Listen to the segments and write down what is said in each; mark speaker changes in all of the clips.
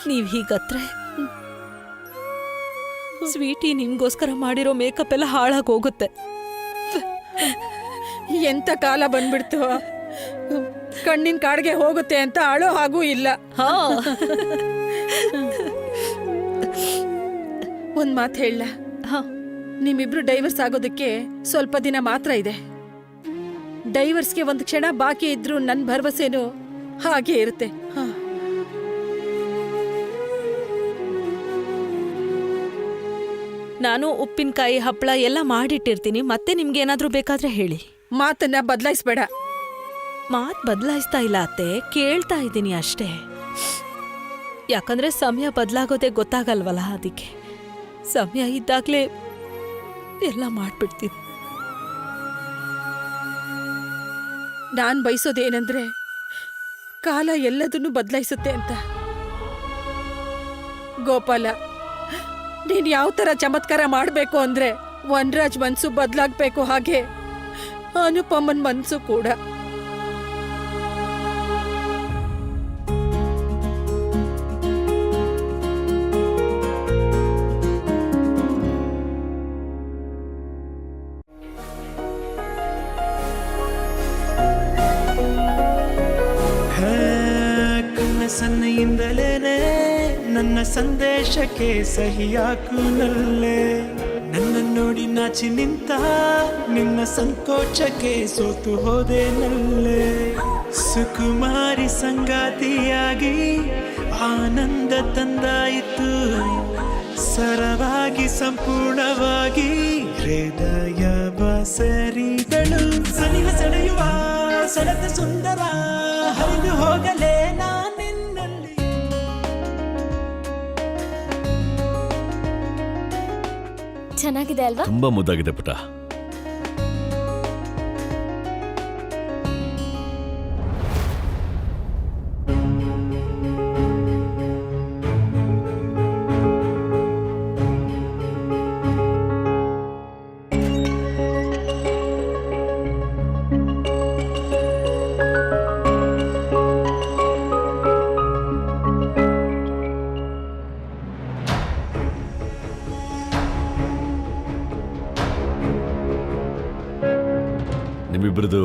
Speaker 1: ನೀವ್ ಹೀಗತ್ರೆ ಸ್ವೀಟಿ ನಿಮ್ಗೋಸ್ಕರ ಮಾಡಿರೋ ಮೇಕಪ್ ಎಲ್ಲ ಹಾಳಾಗಿ ಹೋಗುತ್ತೆ.
Speaker 2: ಎಂತ ಕಾಲ ಬಂದ್ಬಿಡ್ತು, ಕಣ್ಣಿನ ಕಾಡ್ಗೆ ಹೋಗುತ್ತೆ ಅಂತ ಅಳೋ ಹಾಗೂ ಇಲ್ಲ.
Speaker 1: ಹಾ,
Speaker 2: ಒಂದ್ ಮಾತು ಹೇಳ, ನಿಮ್ಮಿಬ್ರು ಡೈವರ್ಸ್ ಆಗೋದಕ್ಕೆ ಸ್ವಲ್ಪ ದಿನ ಮಾತ್ರ ಇದೆ. ಡೈವರ್ಸ್ಗೆ ಒಂದು ಕ್ಷಣ ಬಾಕಿ ಇದ್ರು ನನ್ನ ಭರವಸೆನೂ ಹಾಗೆ ಇರುತ್ತೆ.
Speaker 1: ನಾನು ಉಪ್ಪಿನಕಾಯಿ ಹಪ್ಪಳ ಎಲ್ಲ ಮಾಡಿಟ್ಟಿರ್ತೀನಿ. ಮತ್ತೆ ನಿಮ್ಗೆ ಏನಾದ್ರೂ ಬೇಕಾದ್ರೆ ಹೇಳಿ.
Speaker 2: ಮಾತನ್ನ ಬದಲಾಯಿಸ್ಬೇಡ.
Speaker 1: ಮಾತ್ ಬದಲಾಯಿಸ್ತಾ ಇಲ್ಲ ಅತ್ತೆ, ಕೇಳ್ತಾ ಇದ್ದೀನಿ ಅಷ್ಟೇ. ಯಾಕಂದ್ರೆ ಸಮಯ ಬದಲಾಗೋದೇ ಗೊತ್ತಾಗಲ್ವಲ್ಲ, ಅದಕ್ಕೆ ಸಮಯ ಇದ್ದಾಗ್ಲೇ ಎಲ್ಲ ಮಾಡ್ಬಿಡ್ತೀನಿ.
Speaker 2: ನಾನ್ ಬಯಸೋದೇನಂದ್ರೆ ಕಾಲ ಎಲ್ಲದನ್ನು ಬದಲಾಯಿಸುತ್ತೆ ಅಂತ. ಗೋಪಾಲ, ನೀನ್ ಯಾವ ತರ ಚಮತ್ಕಾರ ಮಾಡ್ಬೇಕು ಅಂದ್ರೆ ವನರಾಜ್ ಮನ್ಸು ಬದಲಾಗ್ಬೇಕು, ಹಾಗೆ ಅನುಪಮನ್ ಮನ್ಸು ಕೂಡ.
Speaker 3: ಸನ್ನೆಯಿಂದಲೇನೆ ನನ್ನ ಸಂದೇಶಕ್ಕೆ ಸಹಿಯಾಕುನಲ್ಲೇ, ನನ್ನ ನೋಡಿ ನಾಚಿ ನಿಂತ ನಿನ್ನ ಸಂಕೋಚಕ್ಕೆ ಸೋತು ಹೋದೆನಲ್ಲೇ. ಸುಕುಮಾರಿ ಸಂಗಾತಿಯಾಗಿ ಆನಂದ ತಂದಾಯಿತು, ಸರವಾಗಿ ಸಂಪೂರ್ಣವಾಗಿ ಹೃದಯ ಬಸರಿದಳು. ಸನಿಹ ಸೆಳೆಯುವ ಸೆಳೆದ ಸುಂದರ ಹರಿದು ಹೋಗಲೇ ನಾನಿನ್ನಲ್ಲಿ.
Speaker 4: ಚೆನ್ನಾಗಿದೆ ಅಲ್ವಾ?
Speaker 5: ತುಂಬಾ ಮುದ್ದಾಗಿದೆ ಪುಟ. ನಿಮ್ಮಿಬ್ರದು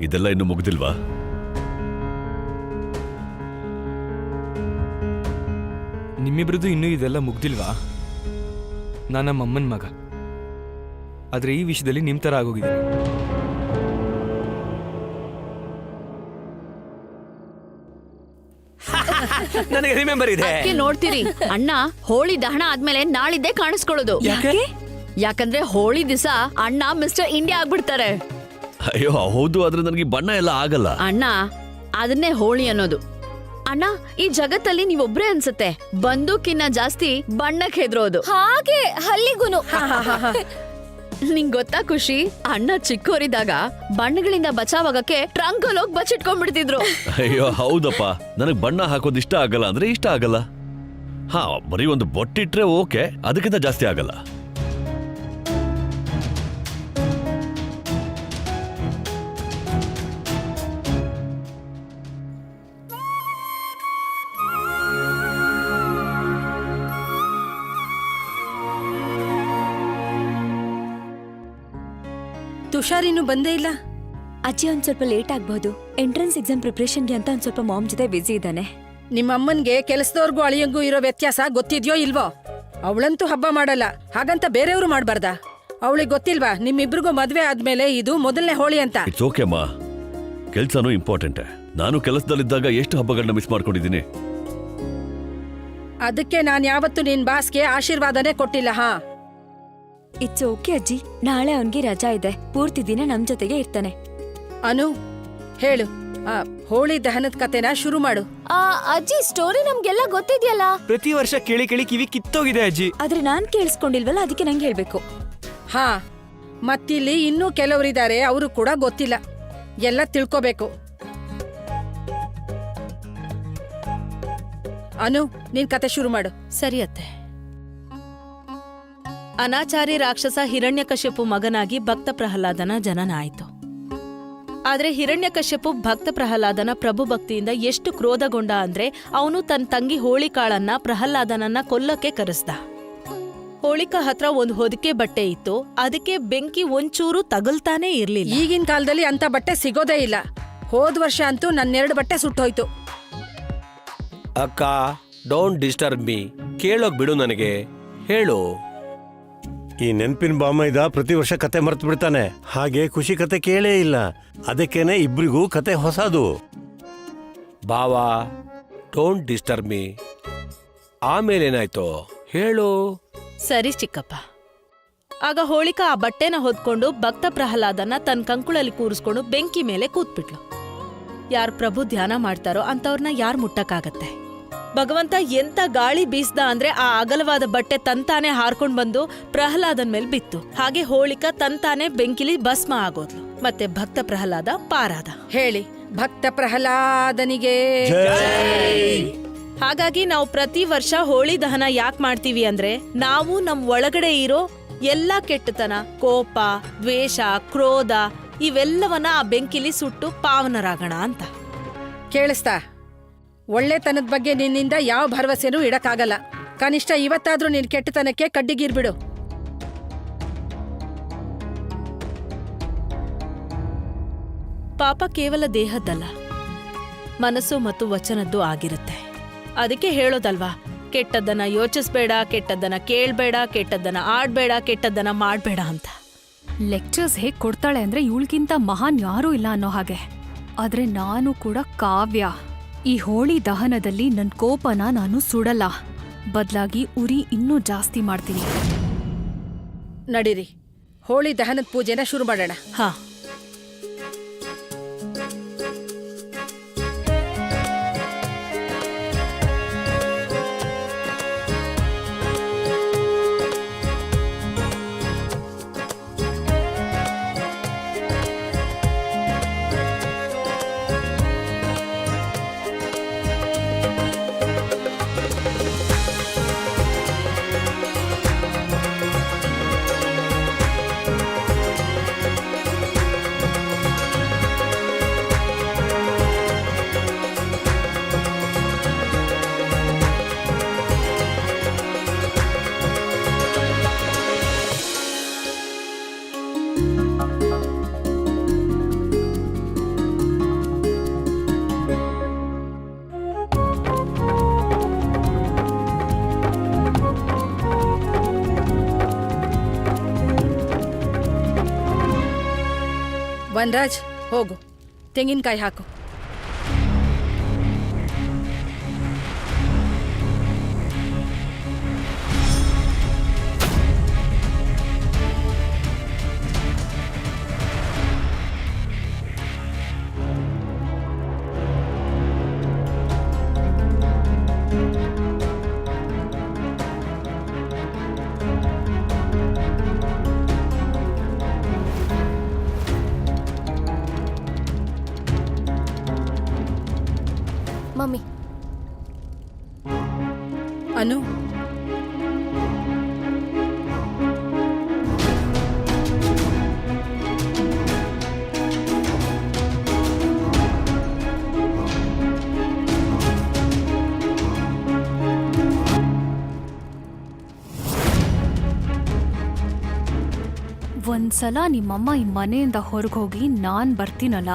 Speaker 5: ಇದೆಲ್ಲ ಇನ್ನು ಮುಗ್ದಿಲ್ವಾ?
Speaker 6: ನಿಮ್ಮಿಬ್ರದ್ದು ಇನ್ನೂ ಇದೆಲ್ಲ ಮುಗ್ದಿಲ್ವಾ? ನಾನು ನಮ್ಮ ಅಮ್ಮನ ಮಗ, ಆದ್ರೆ ಈ ವಿಷಯದಲ್ಲಿ ನಿಮ್ ತರ ಆಗೋಗಿದ್ದೀನಿ. ನನಗೆ ರಿಮೆಂಬರ್ ಇದೆ.
Speaker 7: ನೋಡ್ತೀರಿ ಅಣ್ಣ ಹೋಳಿ ದಹನ ಆದ್ಮೇಲೆ ನಾಳಿದ್ದೇ ಕಾಣಿಸ್ಕೊಳ್ಳೋದು. ಯಾಕಂದ್ರೆ ಹೋಳಿ ದಿವಸ ಅಣ್ಣ ಮಿಸ್ಟರ್ ಇಂಡಿಯಾ ಆಗ್ಬಿಡ್ತಾರೆ.
Speaker 5: ಅಯ್ಯೋ ಹೌದು, ಆದ್ರೆ ನನಗೆ ಬಣ್ಣ ಎಲ್ಲ ಆಗಲ್ಲ.
Speaker 7: ಅಣ್ಣ ಅದನ್ನೇ ಹೋಳಿ ಅನ್ನೋದು. ಅಣ್ಣ ಈ ಜಗತ್ತಲ್ಲಿ ನೀವೊಬ್ರೇ ಅನ್ಸತ್ತೆ ಬಂದೂಕಿನ್ನ ಜಾಸ್ತಿ ಬಣ್ಣಕ್ಕೆ ಹೆದ್ರೋದು.
Speaker 4: ಹಾಗೆ ಹಲ್ಲಿಗೂನು.
Speaker 7: ನಿಂಗ್ ಗೊತ್ತಾ ಖುಷಿ, ಅಣ್ಣ ಚಿಕ್ಕೋರಿದ್ದಾಗ ಬಣ್ಣಗಳಿಂದ ಬಚಾವಾಗಕ್ಕೆ ಟ್ರಂಕಲ್ಲಿ ಹೋಗಿ ಬಚ್ಚಿಟ್ಕೊಂಡ್ಬಿಡ್ತಿದ್ರು.
Speaker 5: ಅಯ್ಯೋ ಹೌದಪ್ಪ, ನನಗ್ ಬಣ್ಣ ಹಾಕೋದು ಇಷ್ಟ ಆಗಲ್ಲ ಅಂದ್ರೆ ಇಷ್ಟ ಆಗಲ್ಲ. ಹಾ, ಬರೀ ಒಂದು ಬೊಟ್ಟಿಟ್ರೆ ಓಕೆ, ಅದಕ್ಕಿಂತ ಜಾಸ್ತಿ ಆಗಲ್ಲ.
Speaker 2: ತುಷಾರಿನೂ ಬಂದೇ ಇಲ್ಲ.
Speaker 4: ಅಜ್ಜಿ ಒಂದ್ ಸ್ವಲ್ಪ ಲೇಟ್ ಆಗ್ಬಹುದು. ಎಂಟ್ರೆನ್ಸ್ ಎಕ್ಸಾಮ್ ಪ್ರಿಪರೇಷನ್ಗೆ ಅಂತ ಒಂದ್ ಸ್ವಲ್ಪ ಮಾಮ್ ಜೊತೆ ಬಿಸಿ ಇದ್ದಾನೆ.
Speaker 2: ನಿಮ್ಮಮ್ಮನ್ಗೆ ಕೆಲಸದವ್ರಿಗೂ ಅಳಿಯಂಗೂ ಇರೋ ವ್ಯತ್ಯಾಸ ಗೊತ್ತಿದ್ಯೋ ಇಲ್ವೋ? ಅವಳಂತೂ ಹಬ್ಬ ಮಾಡಲ್ಲ, ಹಾಗಂತ ಬೇರೆಯವರು ಮಾಡ್ಬಾರ್ದ? ಅವಳಿಗೆ ಗೊತ್ತಿಲ್ವಾ ನಿಮ್ಮಿಬ್ರಿಗೂ ಮದ್ವೆ ಆದ್ಮೇಲೆ ಇದು ಮೊದಲನೇ ಹೋಳಿ ಅಂತ?
Speaker 5: ಇಟ್ಸ್ ಓಕೆ ಅಮ್ಮ, ಕೆಲ್ಸನೂ ಇಂಪಾರ್ಟೆಂಟ್. ನಾನು ಕೆಲಸದಲ್ಲಿದ್ದಾಗ ಎಷ್ಟು ಹಬ್ಬಗಳನ್ನ ಮಿಸ್ ಮಾಡ್ಕೊಂಡಿದ್ದೀನಿ.
Speaker 2: ಅದಕ್ಕೆ ನಾನ್ ಯಾವತ್ತು ನಿನ್ ಬಾಸ್ಗೆ ಆಶೀರ್ವಾದನೇ ಕೊಟ್ಟಿಲ್ಲ. ಹಾ,
Speaker 4: ಇಟ್ಸ್ ಓಕೆ ಅಜ್ಜಿ, ನಾಳೆ ಅವನ್ಗೆ ರಜಾ ಇದೆ, ಪೂರ್ತಿ ದಿನ ನಮ್ ಜೊತೆಗೆ ಇರ್ತಾನೆ.
Speaker 2: ಅನು ಹೇಳು, ಹೋಳಿ ದಹನದ ಕತೆನ ಶುರು ಮಾಡು.
Speaker 4: ಅಜ್ಜಿ ಸ್ಟೋರಿ ನಮ್ಗೆಲ್ಲ ಗೊತ್ತಿದ್ಯಲ್ಲ.
Speaker 6: ಪ್ರತಿ ವರ್ಷ ಕೇಳಿ ಕೇಳಿ ಕಿವಿ ಕಿತ್ತೋಗಿದೆ ಅಜ್ಜಿ.
Speaker 4: ಆದ್ರೆ ನಾನ್ ಕೇಳಿಸ್ಕೊಂಡಿಲ್ವಲ್ಲ, ಅದಕ್ಕೆ ನಂಗೆ ಹೇಳ್ಬೇಕು.
Speaker 2: ಹಾ, ಮತ್ತಿಲ್ಲಿ ಇನ್ನೂ ಕೆಲವರಿದ್ದಾರೆ, ಅವರು ಕೂಡ ಗೊತ್ತಿಲ್ಲ, ಎಲ್ಲ ತಿಳ್ಕೋಬೇಕು. ಅನು, ನಿನ್ ಕತೆ ಶುರು ಮಾಡು.
Speaker 1: ಸರಿ ಅತ್ತೆ. ಅನಾಚಾರಿ ರಾಕ್ಷಸ ಹಿರಣ್ಯಕಶ್ಯಪು ಮಗನಾಗಿ ಭಕ್ತ ಪ್ರಹ್ಲಾದನ ಜನನ ಆಯಿತು. ಆದ್ರೆ ಹಿರಣ್ಯಕಶ್ಯಪು ಭಕ್ತ ಪ್ರಹ್ಲಾದನ ಪ್ರಭು ಭಕ್ತಿಯಿಂದ ಎಷ್ಟು ಕ್ರೋಧಗೊಂಡ ಅಂದ್ರೆ ಅವನು ತನ್ನ ತಂಗಿ ಹೋಳಿಕಾಳನ್ನ ಪ್ರಹ್ಲಾದನನ್ನ ಕೊಲ್ಲಕ್ಕೆ ಕರೆಸ್ದ. ಹೋಳಿಕಾ ಹತ್ರ ಒಂದು ಹೊದಿಕೆ ಬಟ್ಟೆ ಇತ್ತು, ಅದಕ್ಕೆ ಬೆಂಕಿ ಒಂಚೂರು ತಗಲ್ತಾನೇ ಇರ್ಲಿಲ್ಲ.
Speaker 2: ಈಗಿನ ಕಾಲದಲ್ಲಿ ಅಂತ ಬಟ್ಟೆ ಸಿಗೋದೇ ಇಲ್ಲ. ಹೋದ್ ವರ್ಷ ಅಂತೂ ನನ್ನೆರಡು ಬಟ್ಟೆ ಸುಟ್ಟೋಯ್ತು.
Speaker 8: ಅಕ್ಕ, ಡೋಂಟ್ ಡಿಸ್ಟರ್ಬ್ ಮೀ. ಕೇಳೋಕ್ ಬಿಡು ನನಗೆ, ಹೇಳು.
Speaker 9: ಈ ನೆನ್ಪಿನ ಬಾಮೈದ ಪ್ರತಿ ವರ್ಷ ಕತೆ ಮರ್ತು ಬಿಡ್ತಾನೆ. ಹಾಗೆ ಖುಷಿ ಕತೆ ಕೇಳೇ ಇಲ್ಲ. ಅದಕ್ಕೇನೆ ಇಬ್ರಿಗೂ ಕತೆ ಹೊಸದು.
Speaker 8: ಬಾವಾ, ಡೋಂಟ್ ಡಿಸ್ಟರ್ಬ್ ಮೀ. ಆಮೇಲೇನಾಯ್ತು ಹೇಳು.
Speaker 1: ಸರಿ ಚಿಕ್ಕಪ್ಪ. ಆಗ ಹೋಳಿಕಾ ಆ ಬಟ್ಟೆನ ಹೊದ್ಕೊಂಡು ಭಕ್ತ ಪ್ರಹ್ಲಾದನ ತನ್ನ ಕಂಕುಳಲ್ಲಿ ಕೂರಿಸ್ಕೊಂಡು ಬೆಂಕಿ ಮೇಲೆ ಕೂತ್ಬಿಟ್ಲು. ಯಾರ್ ಪ್ರಭು ಧ್ಯಾನ ಮಾಡ್ತಾರೋ ಅಂತವ್ರನ್ನ ಯಾರ್ ಮುಟ್ಟಕ್ಕಾಗತ್ತೆ? ಭಗವಂತ ಎಂತ ಗಾಳಿ ಬೀಸ್ದ ಅಂದ್ರೆ ಆ ಅಗಲವಾದ ಬಟ್ಟೆ ತಂತಾನೆ ಹಾರ್ಕೊಂಡ್ ಬಂದು ಪ್ರಹ್ಲಾದನ್ ಮೇಲೆ ಬಿತ್ತು. ಹಾಗೆ ಹೋಳಿಕಾ ತಂತಾನೆ ಬೆಂಕಿಲಿ ಭಸ್ಮ ಆಗೋದ್ಲು. ಮತ್ತೆ ಭಕ್ತ ಪ್ರಹ್ಲಾದ ಪಾರಾದ.
Speaker 2: ಹೇಳಿ, ಭಕ್ತ ಪ್ರಹ್ಲಾದನಿಗೆ.
Speaker 1: ಹಾಗಾಗಿ ನಾವು ಪ್ರತಿ ವರ್ಷ ಹೋಳಿ ದಹನ ಯಾಕೆ ಮಾಡ್ತೀವಿ ಅಂದ್ರೆ ನಾವು ನಮ್ ಒಳಗಡೆ ಇರೋ ಎಲ್ಲಾ ಕೆಟ್ಟತನ, ಕೋಪ, ದ್ವೇಷ, ಕ್ರೋಧ ಇವೆಲ್ಲವನ್ನ ಆ ಬೆಂಕಿಲಿ ಸುಟ್ಟು ಪಾವನರಾಗೋಣ ಅಂತ.
Speaker 2: ಕೇಳಿಸ್ತಾ? ಒಳ್ಳೆತನದ ಬಗ್ಗೆ ನಿನ್ನಿಂದ ಯಾವ ಭರವಸೆನೂ ಇಡಕ್ಕಾಗಲ್ಲ. ಕನಿಷ್ಠ ಇವತ್ತಾದ್ರೂ ನಿನ್ ಕೆಟ್ಟತನಕ್ಕೆ ಕಡ್ಡಿಗೀರ್ಬಿಡು.
Speaker 1: ಪಾಪ ಕೇವಲ ದೇಹದ್ದಲ್ಲ, ಮನಸ್ಸು ಮತ್ತು ವಚನದ್ದು ಆಗಿರುತ್ತೆ. ಅದಕ್ಕೆ ಹೇಳೋದಲ್ವಾ, ಕೆಟ್ಟದ್ದನ್ನ ಯೋಚಿಸ್ಬೇಡ, ಕೆಟ್ಟದ್ದನ್ನ ಕೇಳ್ಬೇಡ, ಕೆಟ್ಟದ್ದನ್ನ ಆಡ್ಬೇಡ, ಕೆಟ್ಟದ್ದನ್ನ ಮಾಡ್ಬೇಡ ಅಂತ.
Speaker 10: ಲೆಕ್ಚರ್ಸ್ ಹೇಗ್ ಕೊಡ್ತಾಳೆ ಅಂದ್ರೆ ಇವಳಿಗಿಂತ ಮಹಾನ್ ಯಾರೂ ಇಲ್ಲ ಅನ್ನೋ ಹಾಗೆ. ಆದ್ರೆ ನಾನು ಕೂಡ ಕಾವ್ಯ. ಈ ಹೋಳಿ ದಹನದಲ್ಲಿ ನನ್ ಕೋಪನ ನಾನು ಸುಡಲ್ಲ, ಬದ್ಲಾಗಿ ಉರಿ ಇನ್ನೂ ಜಾಸ್ತಿ ಮಾಡ್ತೀನಿ.
Speaker 2: ನಡೀರಿ, ಹೋಳಿ ದಹನದ ಪೂಜೆನ ಶುರು ಮಾಡೋಣ.
Speaker 1: ಹಾ.
Speaker 2: ವನರಾಜ್, ಹೋಗು, ತೆಂಗಿನಕಾಯಿ ಹಾಕು.
Speaker 10: ಮಮ್ಮಿ,
Speaker 2: ಅನು,
Speaker 10: ಒಂದ್ಸಲ ನಿಮ್ಮಮ್ಮ ಈ ಮನೆಯಿಂದ ಹೊರಗೋಗಿ ನಾನ್ ಬರ್ತೀನಲ್ಲ,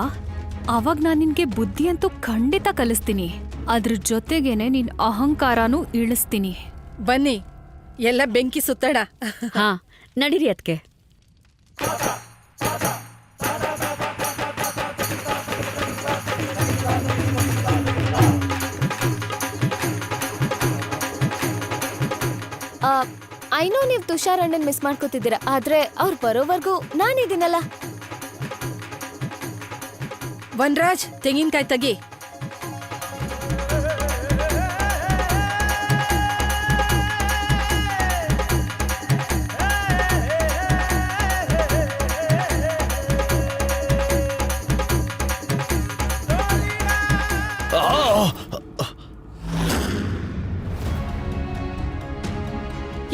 Speaker 10: ಅವಾಗ ನಾನ್ ನಿನ್ಗೆ ಬುದ್ಧಿ ಅಂತೂ ಖಂಡಿತ ಕಲಿಸ್ತೀನಿ. ಅದ್ರ ಜೊತೆಗೇನೆ ನಿನ್ ಅಹಂಕಾರನೂ ಇಳಿಸ್ತೀನಿ.
Speaker 2: ಬನ್ನಿ, ಎಲ್ಲ ಬೆಂಕಿ ಸುತ್ತಡ.
Speaker 7: ಹಾ, ನಡೀರಿ ಅದ್ಕೆ.
Speaker 10: ಐನೋ ನೀವ್ ತುಷಾರ್ ಅಣ್ಣನ್ ಮಿಸ್ ಮಾಡ್ಕೋತಿದ್ದೀರಾ, ಆದ್ರೆ ಅವ್ರು ಬರೋವರೆಗೂ ನಾನಿದ್ದೀನಲ್ಲ.
Speaker 2: ವನರಾಜ್, ತೆಂಗಿನಕಾಯಿ ತೆಗಿ.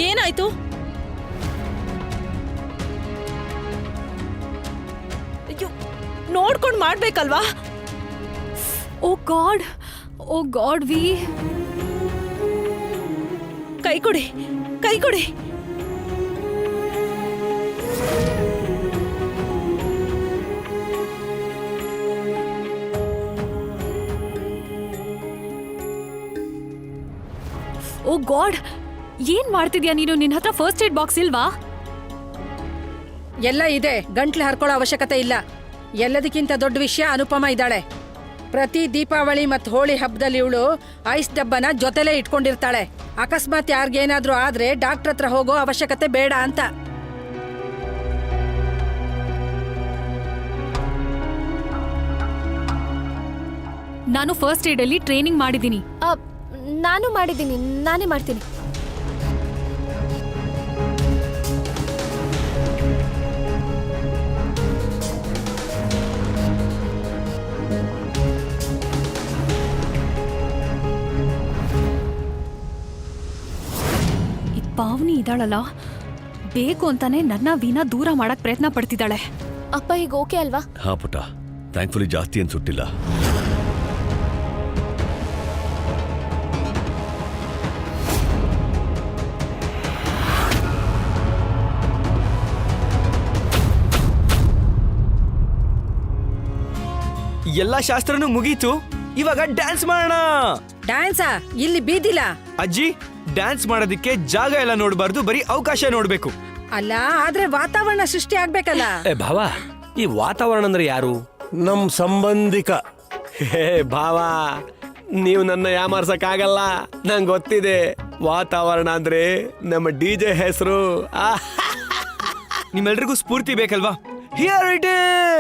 Speaker 1: ಏನಾಯ್ತು? ಅಯ್ಯೋ, ನೋಡ್ಕೊಂಡ್ ಮಾಡ್ಬೇಕಲ್ವಾ?
Speaker 10: ಓ ಗಾಡ್ ವಿ.
Speaker 1: ಕೈ ಕೊಡಿ, ಕೈ ಕೊಡಿ.
Speaker 10: ಓ ಗಾಡ್, ಏನ್ ಮಾಡ್ತಿದ್ಯಾ ನೀನು? ನಿನ್ ಹತ್ರ ಫಸ್ಟ್ ಏಡ್ ಬಾಕ್ಸ್ ಇಲ್ವಾ?
Speaker 2: ಎಲ್ಲ ಇದೆ, ಗಂಟ್ಲು ಹರ್ಕೊಳ್ಳೋ ಅವಶ್ಯಕತೆ ಇಲ್ಲ. ಎಲ್ಲದಕ್ಕಿಂತ ದೊಡ್ಡ ವಿಷಯ, ಅನುಪಮ ಇದ್ದಾಳೆ. ಪ್ರತಿ ದೀಪಾವಳಿ ಮತ್ತು ಹೋಳಿ ಹಬ್ಬದಲ್ಲಿ ಇವಳು ಐಸ್ ಡಬ್ಬನ ಜೊತೆಲೇ ಇಟ್ಕೊಂಡಿರ್ತಾಳೆ. ಅಕಸ್ಮಾತ್ ಯಾರಿಗೇನಾದ್ರೂ ಆದ್ರೆ ಡಾಕ್ಟರ್ ಹತ್ರ ಹೋಗೋ ಅವಶ್ಯಕತೆ ಬೇಡ ಅಂತ.
Speaker 10: ನಾನು ಫಸ್ಟ್ ಏಡ್ ಅಲ್ಲಿ ಟ್ರೈನಿಂಗ್ ಮಾಡಿದ್ದೀನಿ.
Speaker 4: ನಾನು ಮಾಡಿದ್ದೀನಿ, ನಾನೇ ಮಾಡ್ತೀನಿ.
Speaker 10: ಪಾವನಿ ಇದ್ದಾಳಲ್ಲ, ಬೇಕು ಅಂತಾನೆ ನನ್ನ ವೀಣಾ ದೂರ ಮಾಡಕ್ ಪ್ರಯತ್ನ ಪಡ್ತಿದ್ದಾಳೆ.
Speaker 4: ಅಪ್ಪ ಈಗ ಓಕೆ ಅಲ್ವಾ?
Speaker 5: ಹಾ ಪುಟ್ಟ, ಥ್ಯಾಂಕ್ಫುಲಿ ಜಾಸ್ತಿ ಏನ್ ಸುಟ್ಟಿಲ್ಲ.
Speaker 6: ಎಲ್ಲ ಶಾಸ್ತ್ರನೂ ಮುಗೀತು, ಇವಾಗ ಡ್ಯಾನ್ಸ್ ಮಾಡೋಣ.
Speaker 2: ಡ್ಯಾನ್ಸಾ? ಇಲ್ಲಿ ಬೀದಿಲ?
Speaker 6: ಅಜ್ಜಿ, ಡ್ಯಾನ್ಸ್ ಮಾಡೋದಕ್ಕೆ ಜಾಗ ಎಲ್ಲ ನೋಡಬಾರ್ದು, ಬರೀ ಅವಕಾಶ ನೋಡ್ಬೇಕು.
Speaker 2: ಅಲ್ಲ, ಆದ್ರೆ ವಾತಾವರಣ ಸೃಷ್ಟಿ ಆಗ್ಬೇಕಲ್ಲ.
Speaker 8: ಏ ಭಾವ, ಈ ವಾತಾವರಣ ಅಂದ್ರೆ ಯಾರು?
Speaker 9: ನಮ್ ಸಂಬಂಧಿಕ.
Speaker 8: ಹೇ ಭಾವ, ನೀವು ನನ್ನ ಯಾಮಾರ್ಸಕ್ಕಾಗಲ್ಲ. ನಂಗೆ ಗೊತ್ತಿದೆ, ವಾತಾವರಣ ಅಂದ್ರೆ ನಮ್ಮ DJ ಹೆಸರು.
Speaker 6: ನಿಮ್ಮೆಲ್ರಿಗೂ ಸ್ಫೂರ್ತಿ ಬೇಕಲ್ವಾ? Here it is.